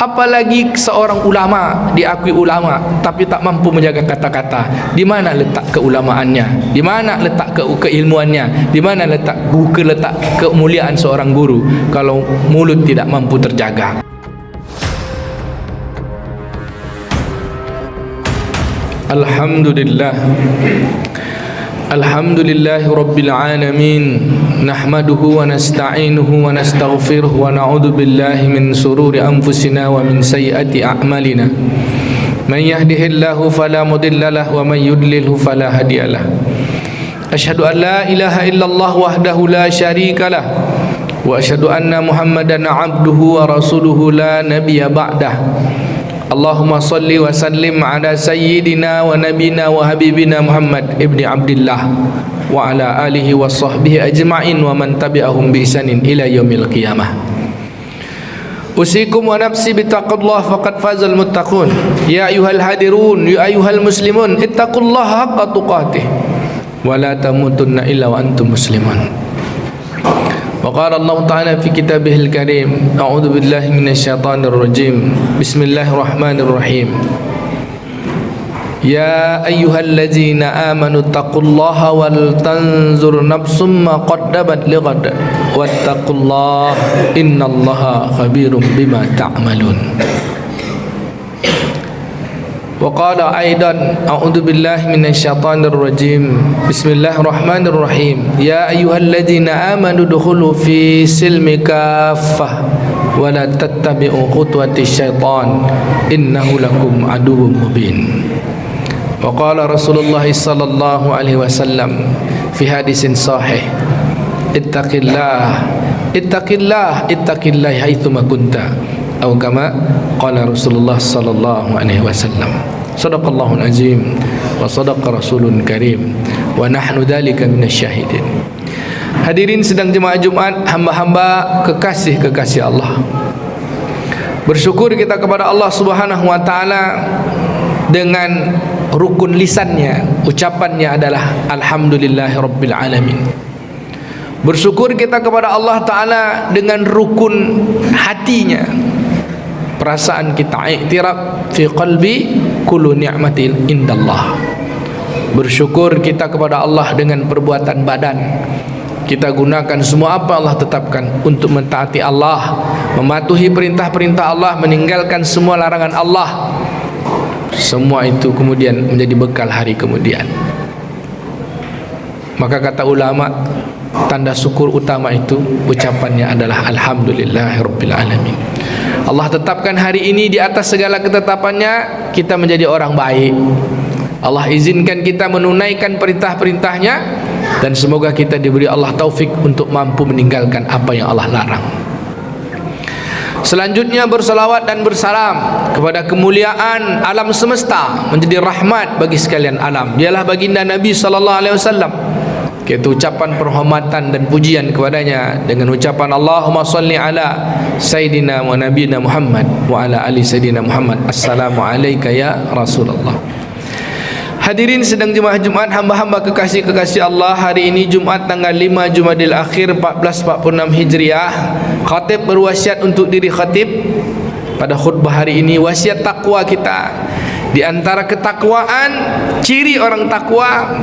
Apalagi seorang ulama, diakui ulama tapi tak mampu menjaga kata-kata. Di mana letak keulamaannya? Di mana letak keilmuannya? Di mana letak kemuliaan seorang guru kalau mulut tidak mampu terjaga? Alhamdulillah, alhamdulillahi rabbil alamin. Nahmaduhu wa nasta'inuhu wa nastaghfiruh wa na'udzu billahi min sururi anfusina wa min sayyiati a'malina. Man yahdihillahu fala mudilla lahu wa man yudlilhu fala hadiyalah. Asyhadu an la ilaha illallah wahdahu la syarika lah wa asyhadu anna Muhammadan 'abduhu wa rasuluhu la nabiyya ba'dah. Allahumma salli wa sallim ala sayyidina wa nabina wa habibina Muhammad ibni Abdillah wa ala alihi wa sahbihi ajma'in wa man tabi'ahum bi ihsanin ila yaumil qiyamah. Usikum wa nafsi bittaqullah faqad fazal muttaqun. Ya ayyuhal hadirun, ya ayyuhal muslimun, ittaqullaha haqqa tuqatih wa la tamutunna illa wa antum muslimun. وقال الله تعالى في كتابه الكريم أعوذ بالله من الشيطان الرجيم بسم الله الرحمن الرحيم يا أيها الذين آمنوا اتقوا الله ولتنظر نفس ما قدمت لغد واتقوا الله إن الله خبير بما تعملون. وقال أيضا أعوذ بالله من الشيطان الرجيم بسم الله الرحمن الرحيم يا أيها الذين آمنوا ادخلوا في السلم كافة ولا تتبعوا خطوات الشيطان إنه لكم عدو مبين. وقال رسول الله صلى الله عليه وسلم في حديث صحيح اتق الله اتق الله اتق الله حيثما كنت أو كما قال رسول الله صلى الله عليه وسلم. Sadaqallahul azim wa sadaqa rasulun karim wa nahnu dzalika minasyahidin. Hadirin sedang jemaah Jumat, hamba-hamba kekasih-kekasih Allah. Bersyukur kita kepada Allah Subhanahu wa taala dengan rukun lisannya, ucapannya adalah alhamdulillahirabbil alamin. Bersyukur kita kepada Allah taala dengan rukun hatinya, perasaan kita, i'tiraf fi qalbi kullu ni'matin indallah. Bersyukur kita kepada Allah dengan perbuatan badan. Kita gunakan semua apa Allah tetapkan untuk mentaati Allah, mematuhi perintah-perintah Allah, meninggalkan semua larangan Allah. Semua itu kemudian menjadi bekal hari kemudian. Maka kata ulama, tanda syukur utama itu ucapannya adalah alhamdulillahirabbil alamin. Allah tetapkan hari ini di atas segala ketetapannya, kita menjadi orang baik. Allah izinkan kita menunaikan perintah-perintahnya, dan semoga kita diberi Allah taufik untuk mampu meninggalkan apa yang Allah larang. Selanjutnya bersalawat dan bersalam kepada kemuliaan alam semesta, menjadi rahmat bagi sekalian alam. Dialah baginda Nabi sallallahu alaihi wasallam. Kita ucapan penghormatan dan pujian kepadanya dengan ucapan Allahumma salli ala Sayyidina wa Nabiyina Muhammad wa ala ali Sayyidina Muhammad. Assalamu alayka ya Rasulullah. Hadirin sedang jemaah Jumat, hamba-hamba kekasih-kekasih Allah. Hari ini Jumat tanggal 5 Jumadil Akhir 1446 Hijriah. Khatib berwasiat untuk diri khatib pada khutbah hari ini, wasiat takwa kita. Di antara ketakwaan, ciri orang takwa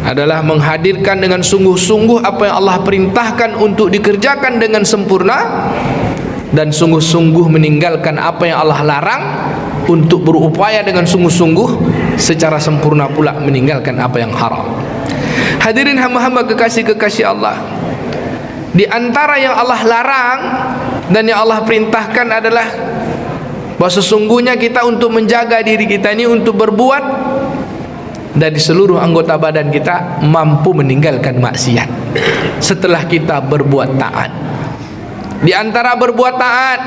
adalah menghadirkan dengan sungguh-sungguh apa yang Allah perintahkan untuk dikerjakan dengan sempurna, dan sungguh-sungguh meninggalkan apa yang Allah larang, untuk berupaya dengan sungguh-sungguh secara sempurna pula meninggalkan apa yang haram. Hadirin hamba-hamba kekasih-kekasih Allah, di antara yang Allah larang dan yang Allah perintahkan adalah bahwa sesungguhnya kita untuk menjaga diri kita ini, untuk berbuat dari seluruh anggota badan kita mampu meninggalkan maksiat setelah kita berbuat taat. Di antara berbuat taat,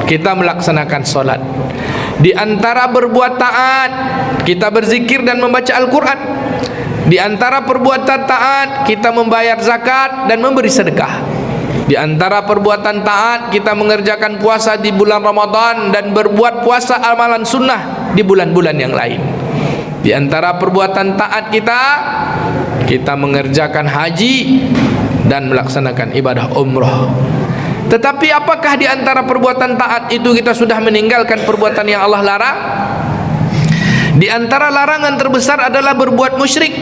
kita melaksanakan solat. Di antara berbuat taat, kita berzikir dan membaca Al-Quran. Di antara perbuatan taat, kita membayar zakat dan memberi sedekah. Di antara perbuatan taat, kita mengerjakan puasa di bulan Ramadan dan berbuat puasa amalan sunnah di bulan-bulan yang lain. Di antara perbuatan taat kita mengerjakan haji dan melaksanakan ibadah umroh. Tetapi apakah di antara perbuatan taat itu kita sudah meninggalkan perbuatan yang Allah larang? Di antara larangan terbesar adalah berbuat musyrik.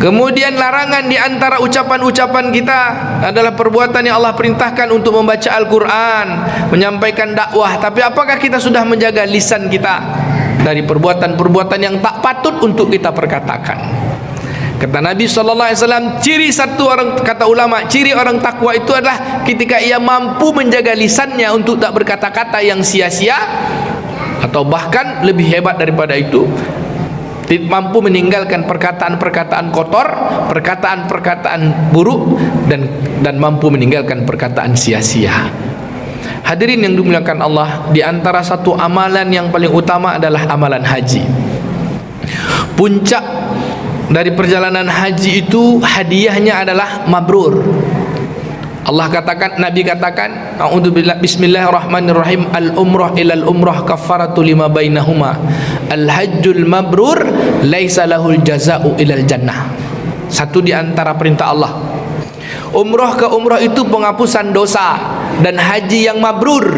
Kemudian larangan di antara ucapan-ucapan kita adalah perbuatan yang Allah perintahkan untuk membaca Al-Quran, menyampaikan dakwah. Tapi apakah kita sudah menjaga lisan kita dari perbuatan-perbuatan yang tak patut untuk kita perkatakan? Kata Nabi SAW, ciri satu orang, kata ulama, ciri orang takwa itu adalah ketika ia mampu menjaga lisannya untuk tak berkata-kata yang sia-sia, atau bahkan lebih hebat daripada itu, mampu meninggalkan perkataan-perkataan kotor, perkataan-perkataan buruk, dan mampu meninggalkan perkataan sia-sia. Hadirin yang dimuliakan Allah, di antara satu amalan yang paling utama adalah amalan haji. Puncak dari perjalanan haji itu hadiahnya adalah mabrur. Allah katakan, Nabi katakan, a'udzubillah, bismillahirrahmanirrahim, al-umrah ilal umrah kafaratu lima bainahuma, al-hajjul mabrur laisa lahul jaza'u ilal jannah. Satu di antara perintah Allah, umrah ke umrah itu penghapusan dosa, dan haji yang mabrur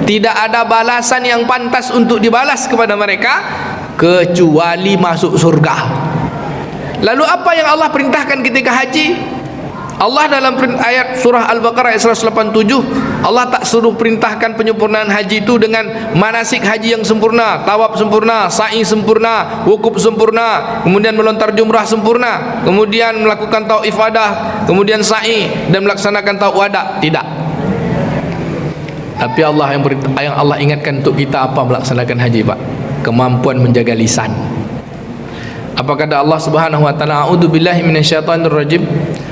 tidak ada balasan yang pantas untuk dibalas kepada mereka kecuali masuk surga. Lalu apa yang Allah perintahkan ketika haji? Allah dalam ayat surah Al-Baqarah ayat 187, Allah tak suruh perintahkan penyempurnaan haji itu dengan manasik haji yang sempurna, tawaf sempurna, sa'i sempurna, wukuf sempurna, kemudian melontar jumrah sempurna, kemudian melakukan tawaf ifadah, kemudian sa'i, dan melaksanakan tawaf wada. Tidak. Tapi Allah yang Allah ingatkan untuk kita apa melaksanakan haji, Pak? Kemampuan menjaga lisan. Apa kata Allah Subhanahu wa taala? A'udzubillahi minasyaitonir rajim.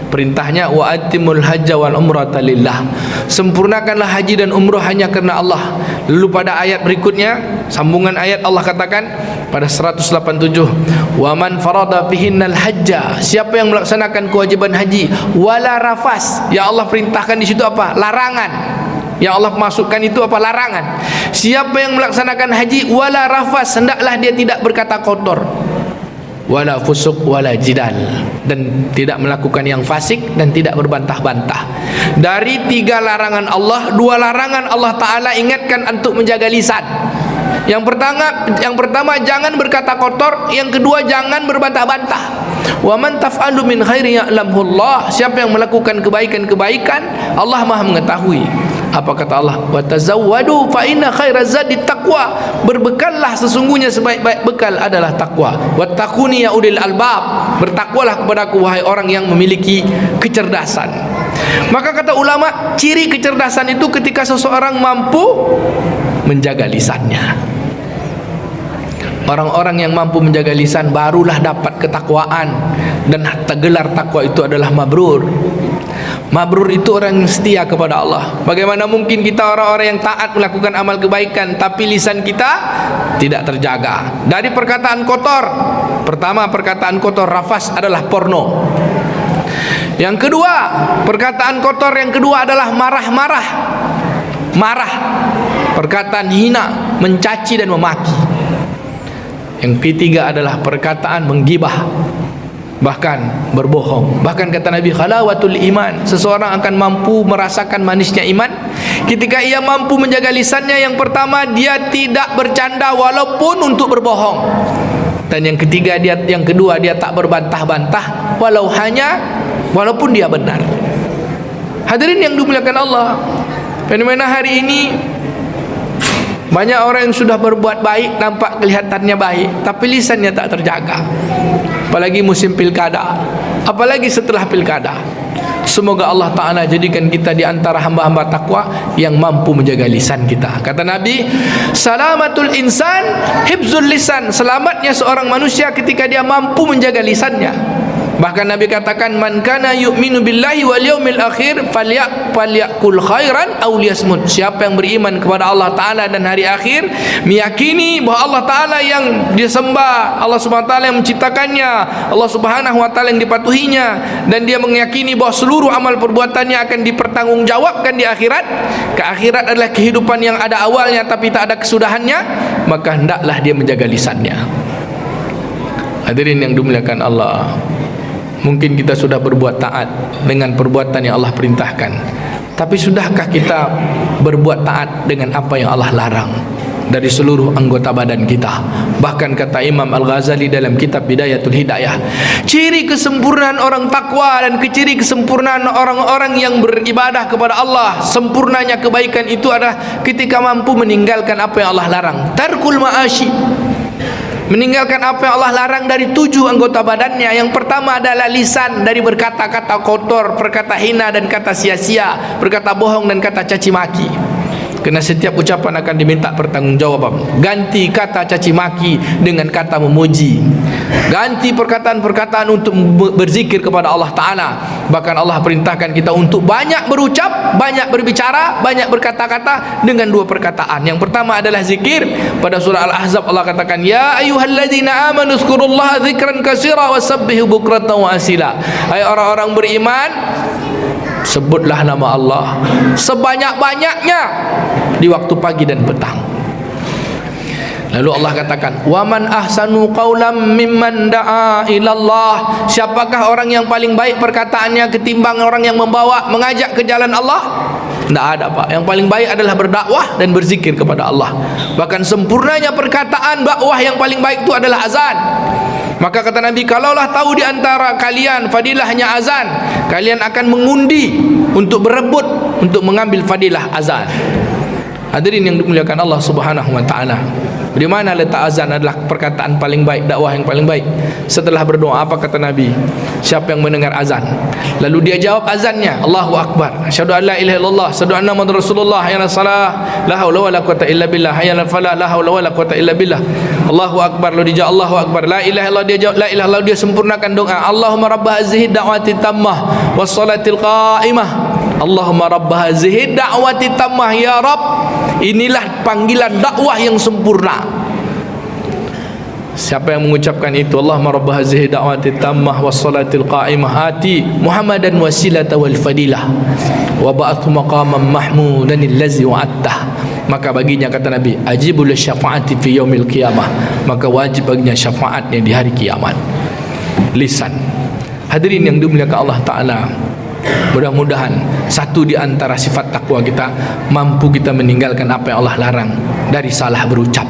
Perintahnya, wa atimul hajja wal umrata lillah. Sempurnakanlah haji dan umrah hanya karena Allah. Lalu pada ayat berikutnya, sambungan ayat, Allah katakan pada 187, wa man farada fihinnal hajja, siapa yang melaksanakan kewajiban haji, wala rafas. Ya Allah perintahkan di situ apa? Larangan. Yang Allah masukkan itu apa? Larangan. Siapa yang melaksanakan haji wala rafas, hendaklah dia tidak berkata kotor, wala fusuk wala jidal, dan tidak melakukan yang fasik dan tidak berbantah-bantah. Dari 3 larangan Allah, 2 larangan Allah Ta'ala ingatkan untuk menjaga lisan. Yang pertama jangan berkata kotor, yang kedua jangan berbantah-bantah. Wa man taf'alu min khairi ya'lamhullah, siapa yang melakukan kebaikan-kebaikan Allah Maha mengetahui. Apa kata Allah? Wa tazawwadu fa inna khairaz zadi taqwa, berbekallah, sesungguhnya sebaik-baik bekal adalah takwa. Wattaquni ya ulil albab, bertakwalah kepadaku wahai orang yang memiliki kecerdasan. Maka kata ulama, ciri kecerdasan itu ketika seseorang mampu menjaga lisannya. Orang-orang yang mampu menjaga lisan barulah dapat ketakwaan, dan gelar takwa itu adalah mabrur. Mabrur itu orang yang setia kepada Allah. Bagaimana mungkin kita orang-orang yang taat melakukan amal kebaikan tapi lisan kita tidak terjaga dari perkataan kotor? Pertama, perkataan kotor, rafas, adalah porno. Yang kedua, perkataan kotor yang kedua adalah marah-marah. Marah, perkataan hina, mencaci dan memaki. Yang ketiga adalah perkataan menggibah, bahkan berbohong. Bahkan kata Nabi, khalawatul iman, seseorang akan mampu merasakan manisnya iman ketika ia mampu menjaga lisannya. Yang pertama, dia tidak bercanda walaupun untuk berbohong, dan yang kedua dia tak berbantah-bantah walaupun dia benar. Hadirin yang dimuliakan Allah, fenomena hari ini banyak orang yang sudah berbuat baik, nampak kelihatannya baik, tapi lisannya tak terjaga. Apalagi musim pilkada, apalagi setelah pilkada. Semoga Allah Ta'ala jadikan kita di antara hamba-hamba takwa yang mampu menjaga lisan kita. Kata Nabi, salamatul insan hibzul lisan, selamatnya seorang manusia ketika dia mampu menjaga lisannya. Bahkan Nabi katakan, man kana yu'minu billahi wal yaumil akhir falyakul khairan aw liyasmut. Siapa yang beriman kepada Allah Ta'ala dan hari akhir, meyakini bahwa Allah Ta'ala yang disembah, Allah Subhanahu Wa Ta'ala yang menciptakannya, Allah Subhanahu Wa Ta'ala yang dipatuhinya, dan dia meyakini bahwa seluruh amal perbuatannya akan dipertanggungjawabkan di akhirat. Keakhirat adalah kehidupan yang ada awalnya tapi tak ada kesudahannya, maka hendaklah dia menjaga lisannya. Hadirin yang dimuliakan Allah, mungkin kita sudah berbuat taat dengan perbuatan yang Allah perintahkan, Tapi sudahkah kita berbuat taat dengan apa yang Allah larang dari seluruh anggota badan kita? Bahkan kata Imam Al-Ghazali dalam kitab Bidayatul Hidayah, ciri kesempurnaan orang takwa dan ciri kesempurnaan orang-orang yang beribadah kepada Allah, sempurnanya kebaikan itu adalah ketika mampu meninggalkan apa yang Allah larang. Tarkul ma'ashi, meninggalkan apa yang Allah larang dari 7 anggota badannya. Yang pertama adalah lisan, dari berkata-kata kotor, perkata hina dan kata sia-sia, berkata bohong dan kata caci maki. Kerana setiap ucapan akan diminta pertanggungjawaban. Ganti kata caci maki dengan kata memuji. Ganti perkataan-perkataan untuk berzikir kepada Allah Ta'ala. Bahkan Allah perintahkan kita untuk banyak berucap, banyak berbicara, banyak berkata-kata dengan 2 perkataan. Yang pertama adalah zikir. Pada surah Al-Ahzab Allah katakan, ya ayyuhalladzina amanu dzkurullaha dzikran katsira wasabbihu bukratan wa asila. Hai orang-orang beriman, sebutlah nama Allah sebanyak-banyaknya di waktu pagi dan petang. Lalu Allah katakan, waman ahsanu qaulam mimman da'a ilallah. Siapakah orang yang paling baik perkataannya ketimbang orang yang mengajak ke jalan Allah? Tidak ada, Pak. Yang paling baik adalah berdakwah dan berzikir kepada Allah. Bahkan sempurnanya perkataan dakwah yang paling baik itu adalah azan. Maka kata Nabi, kalaulah tahu di antara kalian fadilahnya azan, kalian akan mengundi untuk berebut untuk mengambil fadilah azan. Hadirin yang dimuliakan Allah Subhanahu wa taala, di mana letak azan adalah perkataan paling baik, dakwah yang paling baik. Setelah berdoa, apa kata Nabi? Siapa yang mendengar azan lalu dia jawab azannya, Allahu Akbar, asyhadu an la ilaha illallah, asyhadu anna muhammadar rasulullah, hayya 'alas salah, la haula wala quwwata illa billah, hayya 'alal falah, la haula wala quwwata illa billah. Allahu Akbar, lalu dia jawab Allahu Akbar, la ilaha illallah, dia jawab la ilaha illallah, dia sempurnakan doa, Allahumma rabb hazihi da'wati tammah was salatil qa'imah, Allahumma rabb hazihi da'wati tammah, ya Rabb, inilah panggilan dakwah yang sempurna. Siapa yang mengucapkan itu, Allahumma rabb hazihi da'wati tammah was salatil qa'imah ati Muhammadan wasilata wal fadilah wa ba'athu maqaman mahmudan allazi wa'attah, maka baginya kata Nabi, ajibul syafaati fi yaumil qiyamah, maka wajib baginya syafaatnya di hari kiamat. Lisan. Hadirin yang dimuliakan Allah Ta'ala, mudah-mudahan satu di antara sifat takwa kita, mampu kita meninggalkan apa yang Allah larang dari salah berucap.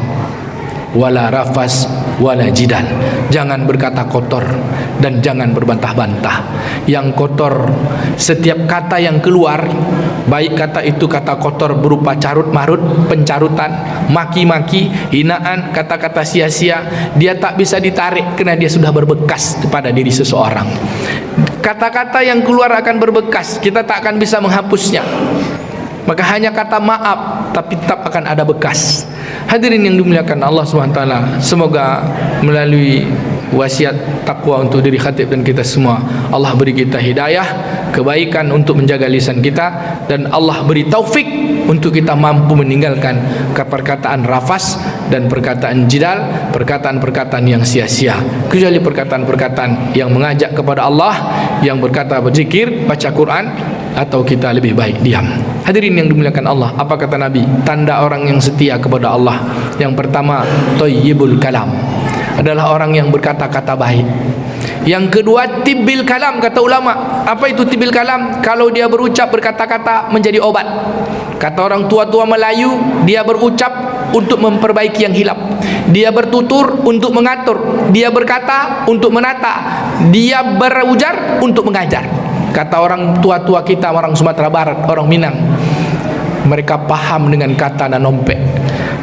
Wala rafas wala jidal, jangan berkata kotor dan jangan berbantah-bantah. Yang kotor, setiap kata yang keluar, baik kata itu kata kotor berupa carut marut, pencarutan, maki-maki, hinaan, kata-kata sia-sia, dia tak bisa ditarik kerana dia sudah berbekas kepada diri seseorang. Kata-kata yang keluar akan berbekas, kita tak akan bisa menghapusnya. Maka hanya kata maaf, tapi tetap akan ada bekas. Hadirin yang dimuliakan Allah SWT, semoga melalui wasiat takwa untuk diri khatib dan kita semua, Allah beri kita hidayah, kebaikan untuk menjaga lisan kita, dan Allah beri taufik untuk kita mampu meninggalkan perkataan rafas dan perkataan jidal, perkataan-perkataan yang sia-sia, kecuali perkataan-perkataan yang mengajak kepada Allah, yang berkata berzikir, baca Quran, atau kita lebih baik diam. Hadirin yang dimuliakan Allah, apa kata Nabi? Tanda orang yang setia kepada Allah, yang pertama, thayyibul kalam, adalah orang yang berkata-kata baik. Yang kedua, tibbil kalam, kata ulama. Apa itu tibbil kalam? Kalau dia berucap, berkata-kata menjadi obat. Kata orang tua-tua Melayu, dia berucap untuk memperbaiki yang hilap, dia bertutur untuk mengatur, dia berkata untuk menata, dia berujar untuk mengajar. Kata orang tua-tua kita, orang Sumatera Barat, orang Minang, mereka paham dengan kata nanompek.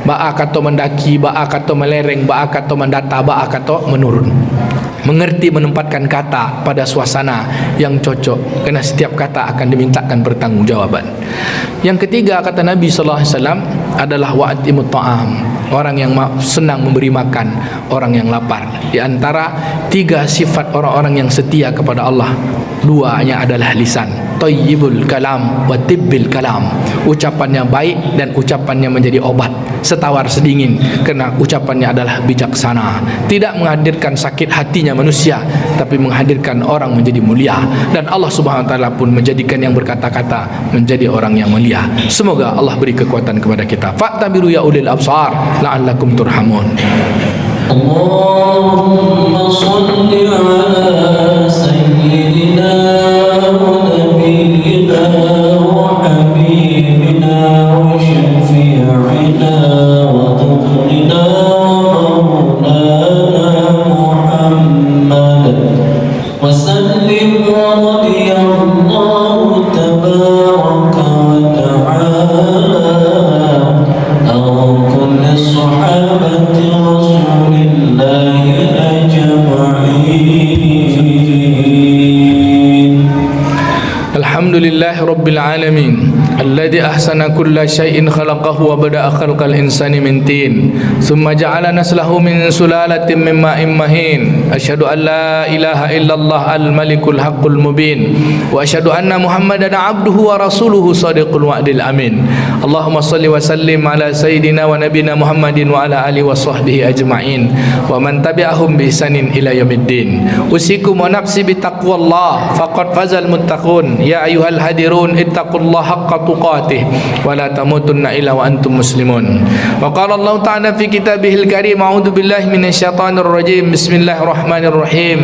Ba'a kato mendaki, ba'a kato melereng, ba'a kato mendata, ba'a kato menurun. Mengerti menempatkan kata pada suasana yang cocok, kerana setiap kata akan dimintakan pertanggungjawaban. Yang ketiga, kata Nabi SAW, adalah wa'atimut ta'am, orang yang senang memberi makan orang yang lapar. Di antara 3 sifat orang-orang yang setia kepada Allah, 2-nya adalah lisan, thayyibul kalam wa tibbil kalam, ucapannya baik dan ucapannya menjadi obat, setawar sedingin, kerana ucapannya adalah bijaksana, tidak menghadirkan sakit hatinya manusia, tapi menghadirkan orang menjadi mulia, dan Allah Subhanahu wa taala pun menjadikan yang berkata-kata menjadi orang yang mulia. Semoga Allah beri kekuatan kepada kita. Fa'tabiru ya ulil absar la'allakum turhamun. Allahumma salli ala sayyidina wa nabiyyina Muhammad سيدنا ودخلنا ومولانا محمد وسلم ورضي الله تبارك وتعالى عن كل صحابة رسول الله أجمعين. الحمد لله رب العالمين الذي أحسن كل شيء خلقه وبدأ خلق الإنسان من طين ثم جعل نسله من سلالة من ماء مهين. أشهد أن لا إله إلا الله الملك الحق المبين وأشهد أن محمدا عبده ورسوله صادق الوعد الأمين. اللهم صل وسلم على سيدنا ونبينا محمد وعلى آله وصحبه أجمعين ومن تبعهم بإحسان إلى يوم الدين. أوصيكم ونفسي بتقوى الله فقد فاز المتقون. يا أيها الهادرون اتقوا الله حق تقاته ولا تموتن إلا وأنتم مسلمون. وقال الله تعالى في كتابه الكريم أعوذ بالله من الشيطان الرجيم بسم الله الرحمن الرحيم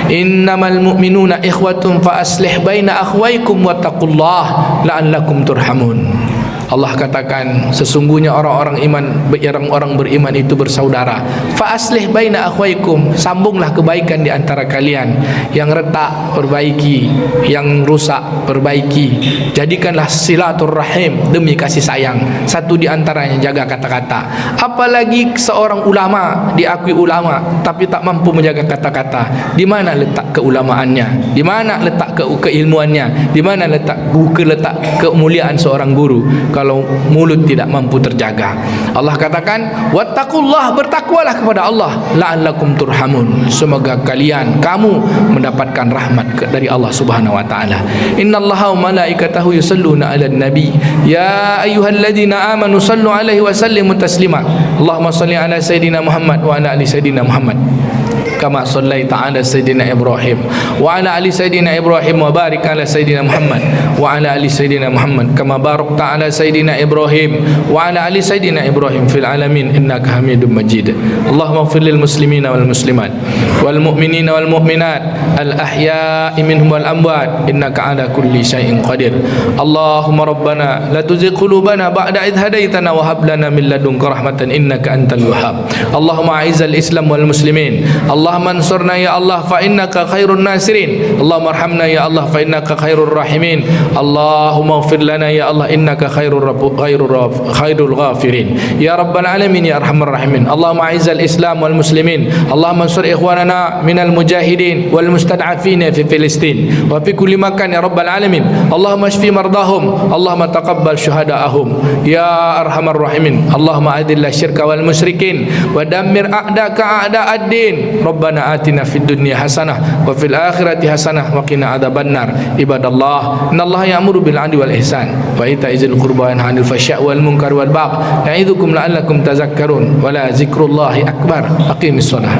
إنما المؤمنون إخوة فأصلح بين أخويكم واتقوا الله لعلكم ترحمون. Allah katakan sesungguhnya orang-orang beriman itu bersaudara. Fa aslih baina akhwaikum, sambunglah kebaikan di antara kalian. Yang retak perbaiki, yang rusak perbaiki. Jadikanlah silaturrahim demi kasih sayang. Satu di antaranya jaga kata-kata. Apalagi seorang ulama diakui ulama tapi tak mampu menjaga kata-kata. Di mana letak keulamaannya? Di mana letak keilmuannya? Di mana letak kemuliaan seorang guru kalau mulut tidak mampu terjaga? Allah katakan wattaqullah, bertakwalah kepada Allah, la'allakum turhamun, semoga kamu mendapatkan rahmat dari Allah Subhanahu wa taala. Innallaha wa malaikatahu yusalluna 'alan nabi ya ayyuhalladzina amanu sallu 'alaihi wa sallimu taslima. Allahumma shalli 'ala sayidina Muhammad wa 'ala ali sayidina Muhammad kama sallaita 'ala sayidina Ibrahim wa 'ala ali sayidina Ibrahim wa barik 'ala sayidina Muhammad wa 'ala ali sayidina Muhammad kama barakta 'ala sayidina Ibrahim wa 'ala ali sayidina Ibrahim fil alamin innaka Hamidum Majid. Allahumma ighfir lil muslimina wal muslimat wal mu'minina wal mu'minat al ahya'i minhum wal amwat innaka 'ala kulli syai'in qadir. Allahumma rabbana la tuzigh qulubana ba'da idh hadaitana wa hab lana min ladunka rahmatan innaka antal wahhab. Allahumma a'izzal islam wal muslimin. Allahumma ansurna ya Allah fa innaka khairun nasirin. Allahumma arhamna ya Allah fa innaka khairur rahimin. Allahumma ighfir lana ya Allah innaka khairul ghafirin. Ya rabbal alamin ya arhamar rahimin. Allahumma a'izzal islam wal muslimin. Allahumma ansur ikhwanana minal mujahidin wal mustad'afina fi Filistin wa fi kulli makan ya rabbal alamin. Allahumma shfi mardahum. Allahumma taqabbal syuhada'ahum ya arhamar rahimin. Allahumma adilla syirka wal musyrikin wa dammir a'daka a'da'ad-din. Rabbana atina fid dunya hasanah wa fil akhirati hasanah wa qina adzabannar. Ibadallah, innallaha ya'muru bil 'adli wal ihsan wa ita'izil qurba wa yanha 'anil fahsya'i wal munkari wal baghi. Ya'idzukum la'allakum tadhakkarun wa la dzikrullahi akbar. Aqimis shalah.